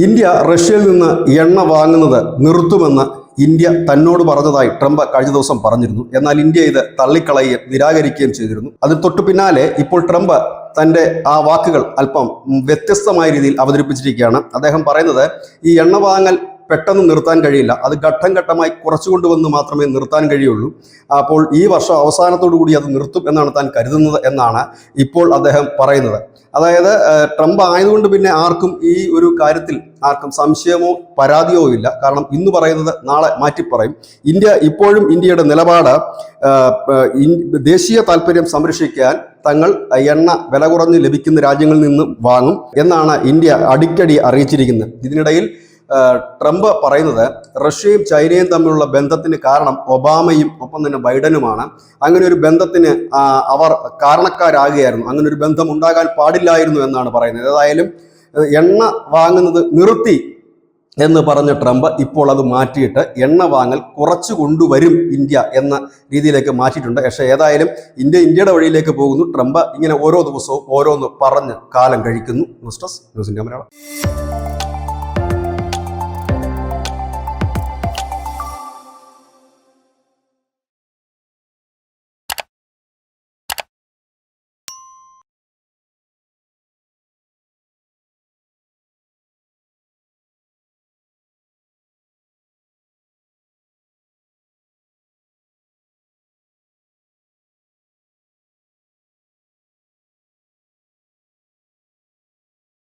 India റഷ്യയിൽ നിന്ന് എണ്ണ വാങ്ങുന്നത് നിർത്തുമെന്ന് ഇന്ത്യ തന്നോട് പറഞ്ഞതായി ട്രംപ് കഴിഞ്ഞ ദിവസം പറഞ്ഞിരുന്നു. എന്നാൽ ഇന്ത്യ ഇത് തള്ളിക്കളയുകയും നിരാകരിക്കുകയും ചെയ്തിരുന്നു. അതിന് തൊട്ടു പിന്നാലെ ഇപ്പോൾ ട്രംപ് തൻ്റെ ആ വാക്കുകൾ അല്പം വ്യത്യസ്തമായ രീതിയിൽ അവതരിപ്പിച്ചിരിക്കുകയാണ്. അദ്ദേഹം പറയുന്നത് ഈ എണ്ണ വാങ്ങൽ പെട്ടെന്ന് നിർത്താൻ കഴിയില്ല, അത് ഘട്ടം ഘട്ടമായി കുറച്ചു കൊണ്ടുവന്ന് മാത്രമേ നിർത്താൻ കഴിയുള്ളൂ. അപ്പോൾ ഈ വർഷം അവസാനത്തോടു കൂടി അത് നിർത്തും എന്നാണ് താൻ കരുതുന്നത് എന്നാണ് ഇപ്പോൾ അദ്ദേഹം പറയുന്നത്. അതായത് ട്രംപ് ആയതുകൊണ്ട് പിന്നെ ആർക്കും ഈ ഒരു കാര്യത്തിൽ ആർക്കും സംശയമോ പരാതിയോ ഇല്ല. കാരണം ഇന്ന് പറയുന്നത് നാളെ മാറ്റിപ്പറയും. ഇന്ത്യ ഇപ്പോഴും ഇന്ത്യയുടെ നിലപാട് ദേശീയ താല്പര്യം സംരക്ഷിക്കാൻ തങ്ങൾ എണ്ണ വില കുറഞ്ഞ് ലഭിക്കുന്ന രാജ്യങ്ങളിൽ നിന്ന് വാങ്ങും എന്നാണ് ഇന്ത്യ അടിക്കടി അറിയിച്ചിരിക്കുന്നത്. ഇതിനിടയിൽ ട്രംപ് പറയുന്നത് റഷ്യയും ചൈനയും തമ്മിലുള്ള ബന്ധത്തിന് കാരണം ഒബാമയും ഒപ്പം തന്നെ ബൈഡനുമാണ്. അങ്ങനെ ഒരു ബന്ധത്തിന് അവർ കാരണക്കാരാകുകയായിരുന്നു, അങ്ങനെ ഒരു ബന്ധം ഉണ്ടാകാൻ പാടില്ലായിരുന്നു എന്നാണ് പറയുന്നത്. ഏതായാലും എണ്ണ വാങ്ങുന്നത് നിർത്തി എന്ന് പറഞ്ഞ ട്രംപ് ഇപ്പോൾ അത് മാറ്റിയിട്ട് എണ്ണ വാങ്ങൽ കുറച്ചു കൊണ്ടുവരും ഇന്ത്യ എന്ന രീതിയിലേക്ക് മാറ്റിയിട്ടുണ്ട്. പക്ഷേ ഏതായാലും ഇന്ത്യയുടെ വഴിയിലേക്ക് പോകുന്നു. ട്രംപ് ഇങ്ങനെ ഓരോ ദിവസവും ഓരോന്ന് പറഞ്ഞ് കാലം കഴിക്കുന്നു. News desk news India Malayalam.